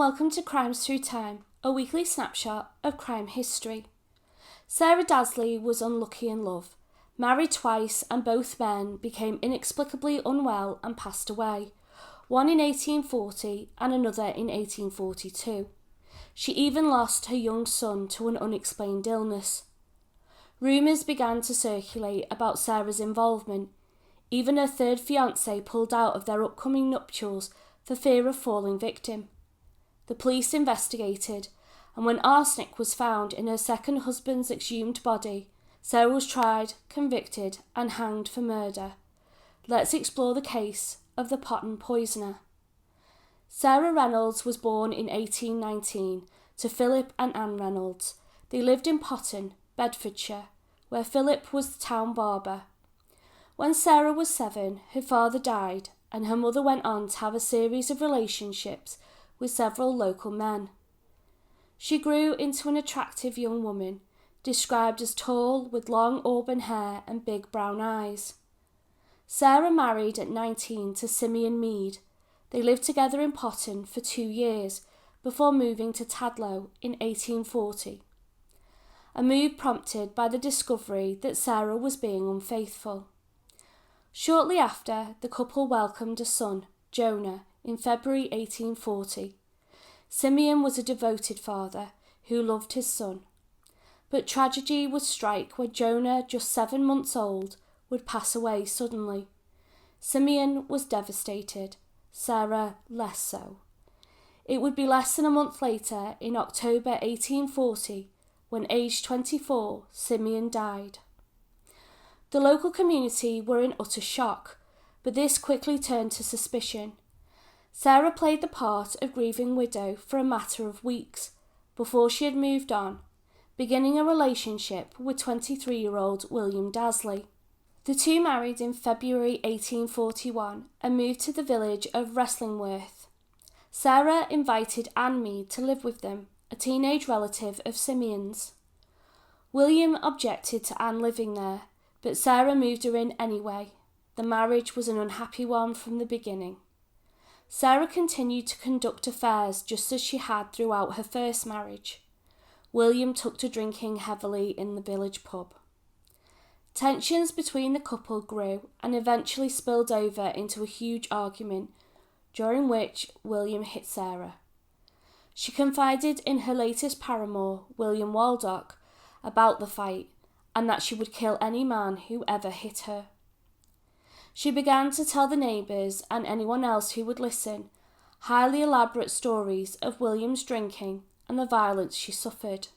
welcome to Crimes Through Time, a weekly snapshot of crime history. Sarah Dazley was unlucky in love, married twice, and both men became inexplicably unwell and passed away, one in 1840 and another in 1842. She even lost her young son to an unexplained illness. Rumours began to circulate about Sarah's involvement. Even her third fiancé pulled out of their upcoming nuptials for fear of falling victim. The police investigated, and when arsenic was found in her second husband's exhumed body, Sarah was tried, convicted, and hanged for murder. Let's explore the case of the Potton poisoner. Sarah Reynolds was born in 1819 to Philip and Anne Reynolds. They lived in Potton, Bedfordshire, where Philip was the town barber. When Sarah was 7, her father died, and her mother went on to have a series of relationships with several local men. She grew into an attractive young woman, described as tall with long auburn hair and big brown eyes. Sarah married at 19 to Simeon Mead. They lived together in Potton for 2 years before moving to Tadlow in 1840. A move prompted by the discovery that Sarah was being unfaithful. Shortly after, the couple welcomed a son, Jonah, in February 1840. Simeon was a devoted father who loved his son. But tragedy would strike when Jonah, just 7 months old, would pass away suddenly. Simeon was devastated, Sarah less so. It would be less than a month later, in October 1840, when aged 24, Simeon died. The local community were in utter shock, but this quickly turned to suspicion. Sarah played the part of grieving widow for a matter of weeks before she had moved on, beginning a relationship with 23-year-old William Dazley. The two married in February 1841 and moved to the village of Wrestlingworth. Sarah invited Anne Mead to live with them, a teenage relative of Simeon's. William objected to Anne living there, but Sarah moved her in anyway. The marriage was an unhappy one from the beginning. Sarah continued to conduct affairs just as she had throughout her first marriage. William took to drinking heavily in the village pub. Tensions between the couple grew and eventually spilled over into a huge argument, during which William hit Sarah. She confided in her latest paramour, William Waldock, about the fight and that she would kill any man who ever hit her. She began to tell the neighbours and anyone else who would listen highly elaborate stories of William's drinking and the violence she suffered.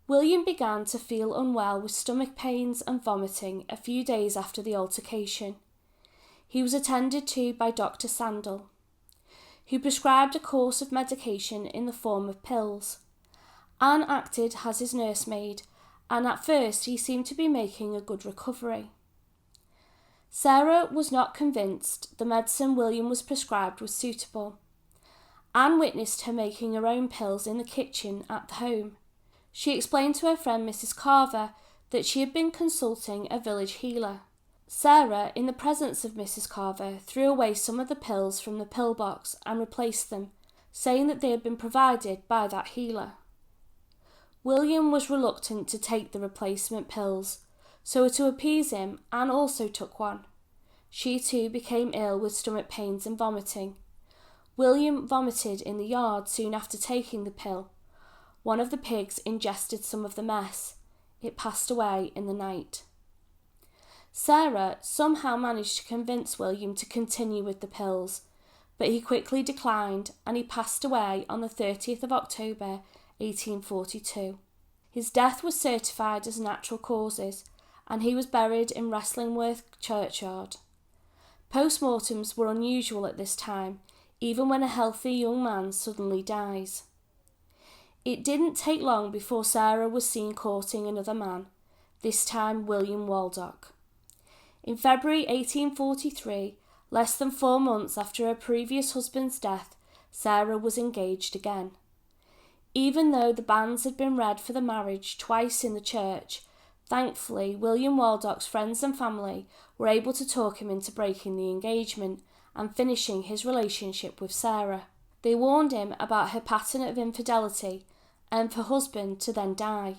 William began to feel unwell with stomach pains and vomiting a few days after the altercation. He was attended to by Dr. Sandal, who prescribed a course of medication in the form of pills. Anne acted as his nursemaid, and at first he seemed to be making a good recovery. Sarah was not convinced the medicine William was prescribed was suitable. Anne witnessed her making her own pills in the kitchen at the home. She explained to her friend Mrs. Carver that she had been consulting a village healer. Sarah, in the presence of Mrs. Carver, threw away some of the pills from the pill box and replaced them, saying that they had been provided by that healer. William was reluctant to take the replacement pills, so to appease him, Anne also took one. She too became ill with stomach pains and vomiting. William vomited in the yard soon after taking the pill. One of the pigs ingested some of the mess. It passed away in the night. Sarah somehow managed to convince William to continue with the pills, but he quickly declined and he passed away on the 30th of October 1842. His death was certified as natural causes, and he was buried in Wrestlingworth churchyard. Postmortems were unusual at this time, even when a healthy young man suddenly dies. It didn't take long before Sarah was seen courting another man, this time William Waldock. In February 1843, less than 4 months after her previous husband's death, Sarah was engaged again. Even though the banns had been read for the marriage twice in the church, thankfully William Waldock's friends and family were able to talk him into breaking the engagement and finishing his relationship with Sarah. They warned him about her pattern of infidelity and for her husband to then die.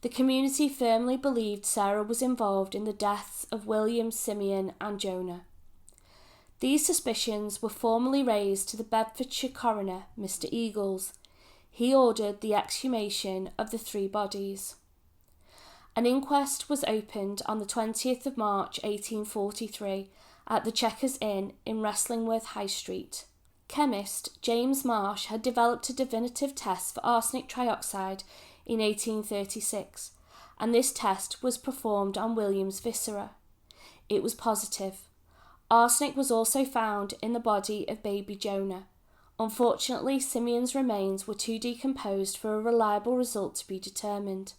The community firmly believed Sarah was involved in the deaths of William, Simeon and Jonah. These suspicions were formally raised to the Bedfordshire coroner, Mr. Eagles. He ordered the exhumation of the 3 bodies. An inquest was opened on the 20th of March 1843 at the Chequers Inn in Wrestlingworth High Street. Chemist James Marsh had developed a definitive test for arsenic trioxide in 1836, and this test was performed on William's viscera. It was positive. Arsenic was also found in the body of baby Jonah. Unfortunately, Simeon's remains were too decomposed for a reliable result to be determined.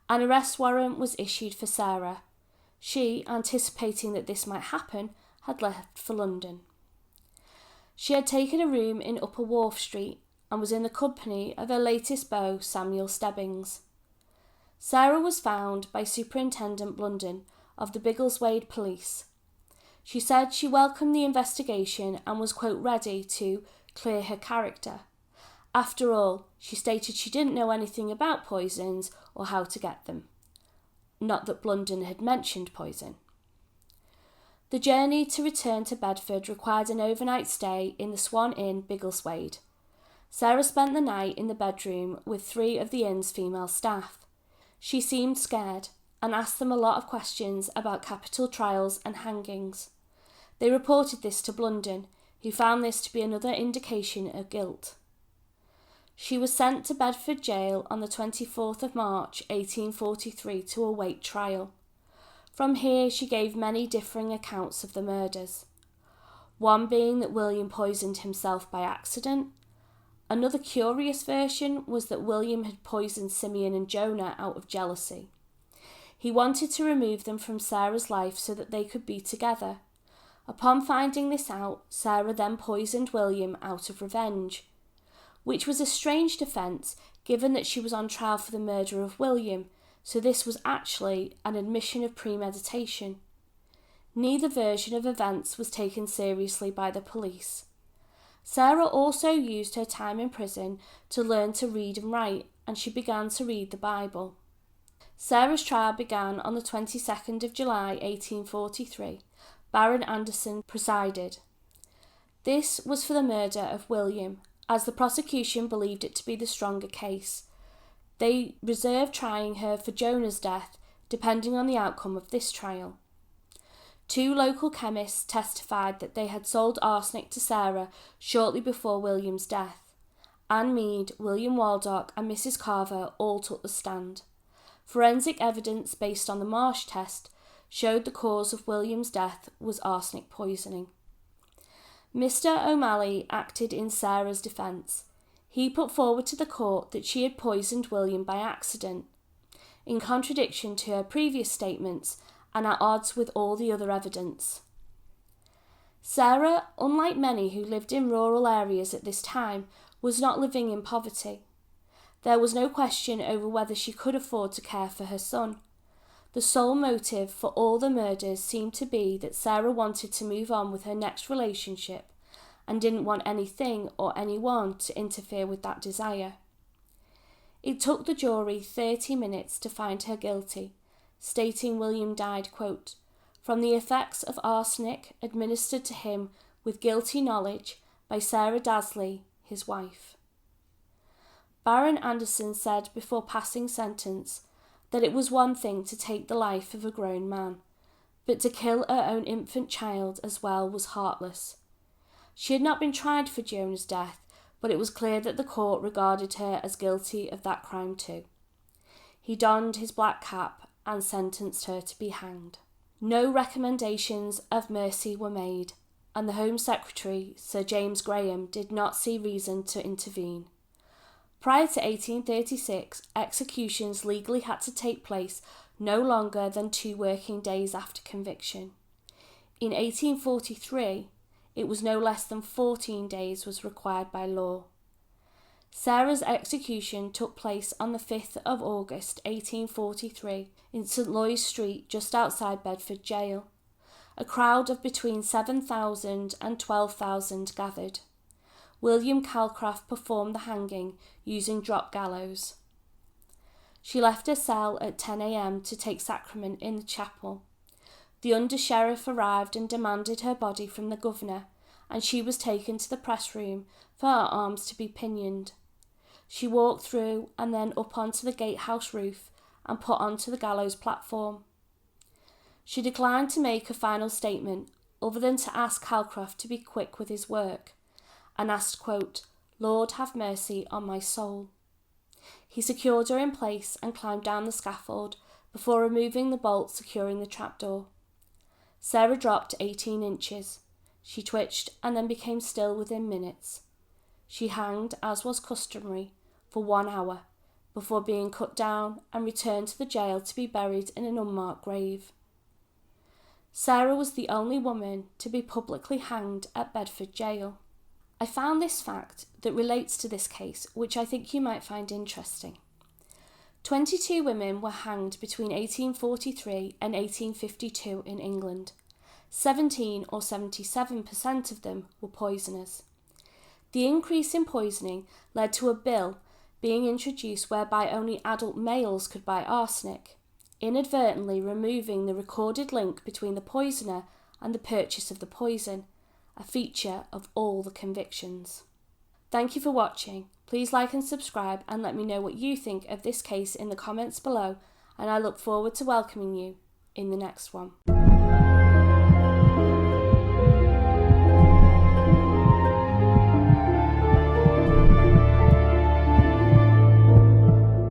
An arrest warrant was issued for Sarah. She, anticipating that this might happen, had left for London. She had taken a room in Upper Wharf Street and was in the company of her latest beau, Samuel Stebbings. Sarah was found by Superintendent Blunden of the Biggleswade Police. She said she welcomed the investigation and was, quote, ready to clear her character. After all, she stated she didn't know anything about poisons or how to get them. Not that Blunden had mentioned poison. The journey to return to Bedford required an overnight stay in the Swan Inn, Biggleswade. Sarah spent the night in the bedroom with 3 of the inn's female staff. She seemed scared and asked them a lot of questions about capital trials and hangings. They reported this to Blunden, who found this to be another indication of guilt. She was sent to Bedford Jail on the 24th of March 1843 to await trial. From here she gave many differing accounts of the murders, one being that William poisoned himself by accident. Another curious version was that William had poisoned Simeon and Jonah out of jealousy. He wanted to remove them from Sarah's life so that they could be together. Upon finding this out, Sarah then poisoned William out of revenge, which was a strange defence given that she was on trial for the murder of William, so this was actually an admission of premeditation. Neither version of events was taken seriously by the police. Sarah also used her time in prison to learn to read and write, and she began to read the Bible. Sarah's trial began on the 22nd of July 1843. Baron Anderson presided. This was for the murder of William, as the prosecution believed it to be the stronger case. They reserved trying her for Jonah's death, depending on the outcome of this trial. 2 local chemists testified that they had sold arsenic to Sarah shortly before William's death. Anne Mead, William Waldock and Mrs. Carver all took the stand. Forensic evidence based on the Marsh test showed the cause of William's death was arsenic poisoning. Mr. O'Malley acted in Sarah's defence. He put forward to the court that she had poisoned William by accident, in contradiction to her previous statements and at odds with all the other evidence. Sarah, unlike many who lived in rural areas at this time, was not living in poverty. There was no question over whether she could afford to care for her son. The sole motive for all the murders seemed to be that Sarah wanted to move on with her next relationship and didn't want anything or anyone to interfere with that desire. It took the jury 30 minutes to find her guilty, stating William died, quote, from the effects of arsenic administered to him with guilty knowledge by Sarah Dazley, his wife. Baron Anderson said before passing sentence that it was one thing to take the life of a grown man, but to kill her own infant child as well was heartless. She had not been tried for Jonah's death, but it was clear that the court regarded her as guilty of that crime too. He donned his black cap and sentenced her to be hanged. No recommendations of mercy were made, and the Home Secretary, Sir James Graham, did not see reason to intervene. Prior to 1836, executions legally had to take place no longer than 2 working days after conviction. In 1843, it was no less than 14 days was required by law. Sarah's execution took place on the 5th of August 1843 in St. Loy's Street, just outside Bedford Jail. A crowd of between 7,000 and 12,000 gathered. William Calcraft performed the hanging using drop gallows. She left her cell at 10 a.m. to take sacrament in the chapel. The under-sheriff arrived and demanded her body from the governor, and she was taken to the press room for her arms to be pinioned. She walked through and then up onto the gatehouse roof and put onto the gallows platform. She declined to make a final statement other than to ask Calcraft to be quick with his work, and asked, quote, "Lord, have mercy on my soul." He secured her in place and climbed down the scaffold before removing the bolt securing the trapdoor. Sarah dropped 18 inches. She twitched and then became still within minutes. She hanged, as was customary, for 1 hour before being cut down and returned to the jail to be buried in an unmarked grave. Sarah was the only woman to be publicly hanged at Bedford Jail. I found this fact that relates to this case, which I think you might find interesting. 22 women were hanged between 1843 and 1852 in England. 17 or 77% of them were poisoners. The increase in poisoning led to a bill being introduced whereby only adult males could buy arsenic, inadvertently removing the recorded link between the poisoner and the purchase of the poison, a feature of all the convictions. Thank you for watching. Please like and subscribe and let me know what you think of this case in the comments below, and I look forward to welcoming you in the next one.